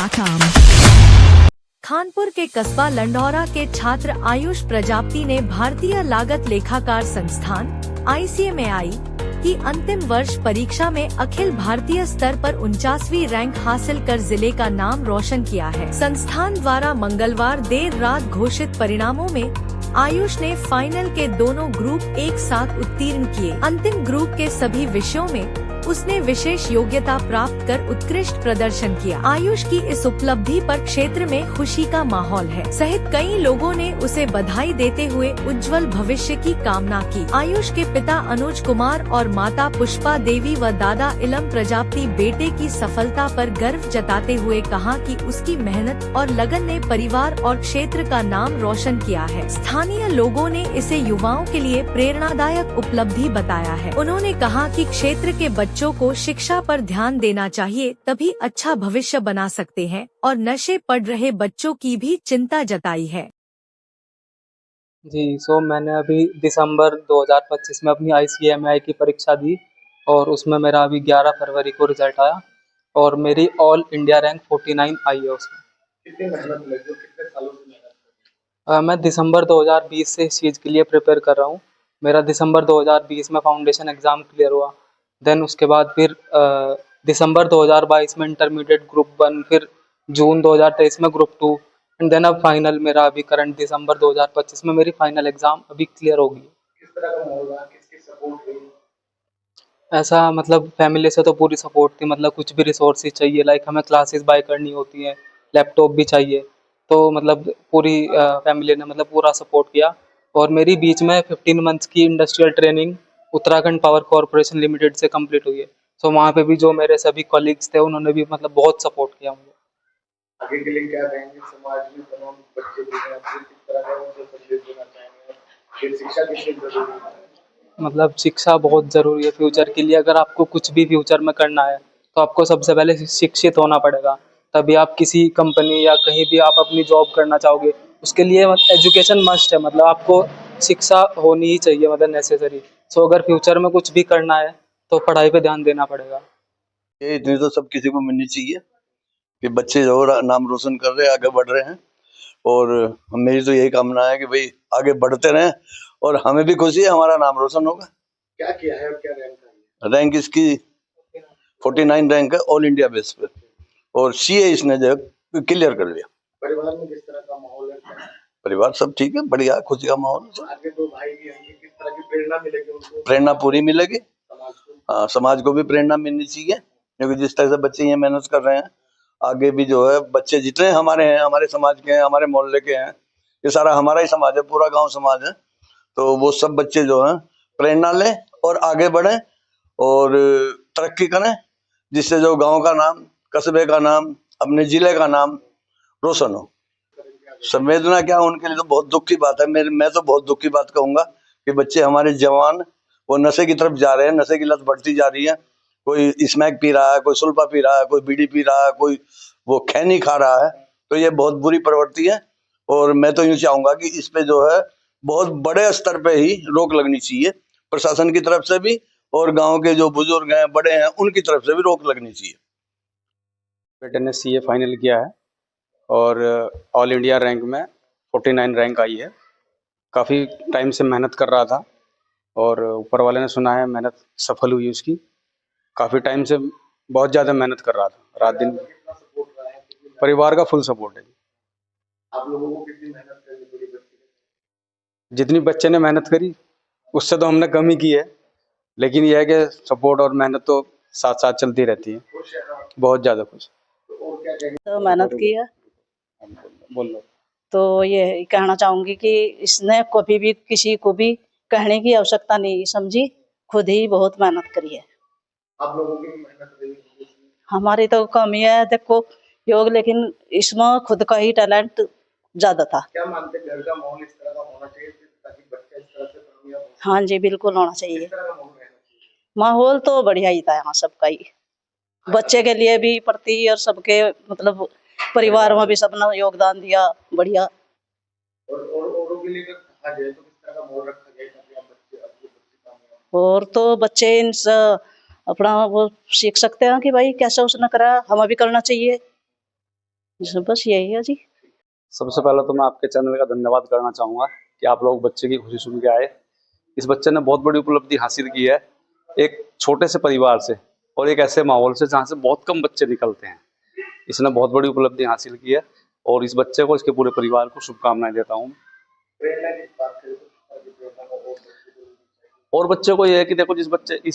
News.com। Khanpur के कस्बा लंढौरा के छात्र आयुष प्रजापति ने भारतीय लागत लेखाकार संस्थान ICMAI की अंतिम वर्ष परीक्षा में अखिल भारतीय स्तर पर 49वीं रैंक हासिल कर जिले का नाम रोशन किया है। संस्थान द्वारा मंगलवार देर रात घोषित परिणामों में आयुष ने फाइनल के दोनों ग्रुप एक साथ उत्तीर्ण किए। अंतिम ग्रुप के सभी विषयों में उसने विशेष योग्यता प्राप्त कर उत्कृष्ट प्रदर्शन किया। आयुष की इस उपलब्धि पर क्षेत्र में खुशी का माहौल है सहित कई लोगों ने उसे बधाई देते हुए उज्जवल भविष्य की कामना की। आयुष के पिता अनुज कुमार और माता पुष्पा देवी व दादा इलम प्रजापति बेटे की सफलता पर गर्व जताते हुए कहा कि उसकी मेहनत और लगन ने परिवार और क्षेत्र का नाम रोशन किया है। स्थानीय लोगों ने इसे युवाओं के लिए प्रेरणादायक उपलब्धि बताया है। उन्होंने कहा कि क्षेत्र के बच्चों को शिक्षा पर ध्यान देना चाहिए, तभी अच्छा भविष्य बना सकते हैं और नशे पड़ रहे बच्चों की भी चिंता जताई है। जी, मैंने अभी दिसंबर 2025 में अपनी ICMAI की परीक्षा दी और उसमें मेरा अभी 11 फरवरी को रिजल्ट आया और मेरी ऑल इंडिया रैंक 49 आई है उसमें। कितनी मेहनत लगी और कितने सालों से मेहनत मैं दिसंबर 2020 से इस चीज़ के लिए प्रिपेयर कर रहा हूँ। मेरा दिसंबर 2020 में फाउंडेशन एग्ज़ाम क्लियर हुआ। देन उसके बाद फिर दिसंबर 2022 में इंटरमीडिएट ग्रुप 1, फिर जून 2023 में ग्रुप 2 एंड देन अब फाइनल मेरा अभी करंट दिसंबर 2025 में मेरी फाइनल एग्ज़ाम अभी क्लियर होगी। किस तरह का माहौल रहा, किसकी सपोर्ट रही? ऐसा मतलब फैमिली से तो पूरी सपोर्ट थी, मतलब कुछ भी रिसोर्सेज चाहिए, लाइक हमें क्लासेस बाय करनी होती हैं, लैपटॉप भी चाहिए, तो मतलब पूरी फैमिली ने मतलब पूरा सपोर्ट किया। और मेरी बीच में 15 मंथ्स की industrial training Uttarakhand power corporation limited से कंप्लीट हुई है। सो वहाँ पे भी जो मेरे सभी कॉलीग्स थे उन्होंने भी मतलब बहुत सपोर्ट किया मुझे। आगे के लिए क्या कहेंगे? समाज में तमाम बच्चे भी हैं, आप किस तरह का उनको संदेश देना चाहेंगे? फिर शिक्षा कितनी जरूरी है? मतलब शिक्षा बहुत ज़रूरी है फ्यूचर के लिए। अगर आपको कुछ भी फ्यूचर में करना है तो आपको सबसे पहले शिक्षित होना पड़ेगा, तभी आप किसी कंपनी या कहीं भी आप अपनी जॉब करना चाहोगे। उसके लिए एजुकेशन मस्ट है, मतलब आपको शिक्षा होनी ही चाहिए, मतलब नेसेसरी। सो अगर फ्यूचर में कुछ भी करना है तो पढ़ाई पे ध्यान देना पड़ेगा। ये इतनी तो सब किसी को मिलनी चाहिए कि बच्चे जो नाम रोशन कर रहे हैं, आगे बढ़ रहे हैं। और मेरी तो यही कामना है कि भाई आगे बढ़ते रहें और हमें भी खुशी है, हमारा नाम रोशन होगा। क्या किया है और क्या रैंक आई है? रैंक इसकी 49 रैंक है ऑल इंडिया बेस पे, और CA इसने जो क्लियर कर लिया। परिवार में किस तरह का माहौल है? परिवार सब ठीक है, बढ़िया, खुशी का माहौल है। आगे दो भाई भी होंगे, किस तरह की प्रेरणा मिलेगी उनको? प्रेरणा पूरी मिलेगी। समाज को हाँ, समाज को भी प्रेरणा मिलनी चाहिए, क्योंकि जिस तरह से बच्चे ये मेहनत कर रहे हैं, आगे भी जो है बच्चे जितने हमारे हैं, हमारे समाज के हैं, हमारे मोहल्ले के हैं, ये सारा हमारा ही समाज है, पूरा गांव समाज है, तो वो सब बच्चे जो हैं प्रेरणा लें और आगे बढ़ें और तरक्की करें, जिससे जो गांव का नाम, कस्बे का नाम, अपने जिले का नाम रोशन हो। संवेदना क्या, उनके लिए तो बहुत दुख की बात है। मैं तो बहुत दुख की बात कहूंगा कि बच्चे हमारे जवान वो नशे की तरफ जा रहे हैं, नशे की लत बढ़ती जा रही है। कोई स्मैक पी रहा है, कोई सुल्फा पी रहा है, कोई बीड़ी पी रहा है, कोई वो खैनी खा रहा है, तो ये बहुत बुरी प्रवृत्ति है। और मैं तो यूँ चाहूंगा कि इस पे जो है बहुत बड़े स्तर पे ही रोक लगनी चाहिए, प्रशासन की तरफ से भी और गांव के जो बुजुर्ग हैं, बड़े हैं, उनकी तरफ से भी रोक लगनी चाहिए। बेटे ने CA फाइनल किया है और ऑल इंडिया रैंक में 49 रैंक आई है। काफ़ी टाइम से मेहनत कर रहा था और ऊपर वाले ने सुना है मेहनत सफल हुई उसकी। काफ़ी टाइम से बहुत ज़्यादा मेहनत कर रहा था, रात दिन। कितना सपोर्ट रहा है? परिवार का फुल सपोर्ट है। आप लोगों को कितनी मेहनत करनी पड़ी बच्चे के? जितनी बच्चे ने मेहनत करी उससे तो हमने कम ही की है, लेकिन यह है कि सपोर्ट और मेहनत तो साथ साथ चलती रहती है। खुश है आप? बहुत ज़्यादा खुश। तो और क्या कहेंगे? तो मेहनत की है, बोल लो। तो ये कहना चाहूंगी कि इसने कभी भी किसी को भी कहने की आवश्यकता नहीं समझी, खुद ही बहुत मेहनत करी है। आप लोगों की मेहनत रही है? हमारी तो कमी है देखो योग, लेकिन इसमें खुद का ही टैलेंट ज्यादा था। क्या मानते हैं घर का माहौल इस तरह का होना चाहिए ताकि बच्चा इस तरह से कामयाब हो? हाँ जी, बिल्कुल होना किस चाहिए। तरह का माहौल रहना चाहिए? माहौल तो बढ़िया ही था यहाँ सबका ही, बच्चे के लिए भी प्रति और सबके मतलब परिवार में भी सबने योगदान दिया बढ़िया। और औरों के लिए अगर कहा जाए तो किस तरह का माहौल रखा जाए ताकि आपके बच्चे कामयाब हो? और तो बच्चे इनसे अपना वो सीख सकते हैं कि भाई कैसे उसने करा, हमें भी करना चाहिए। बस यही है जी। सबसे पहले तो मैं आपके चैनल का धन्यवाद करना चाहूँगा कि आप लोग बच्चे की खुशी सुन के आए। इस बच्चे ने बहुत बड़ी उपलब्धि हासिल की है, एक छोटे से परिवार से और एक ऐसे माहौल से जहाँ से बहुत कम बच्चे निकलते हैं। इसने बहुत बड़ी उपलब्धि हासिल की है और इस बच्चे को, इसके पूरे परिवार को शुभकामनाएं देता हूँ। प्रेरणा की बात करें तो किस तरह की प्रेरणा को और बच्चे को देनी चाहिए? और बच्चे को ये है कि देखो, इस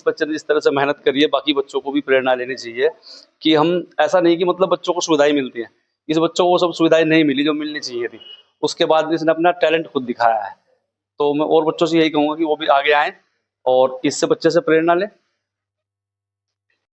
बच्चे ने जिस तरह से मेहनत करी है, बाकी बच्चों को भी प्रेरणा लेनी चाहिए कि हम ऐसा नहीं कि मतलब बच्चों को सुविधाएं मिलती हैं, इस बच्चों को वो सब सुविधाएं नहीं मिली जो मिलनी चाहिए थी। उसके बाद भी इसने अपना टैलेंट खुद दिखाया है। तो मैं और बच्चों से यही कहूँगा कि वो भी आगे आएँ और इससे बच्चे से प्रेरणा लें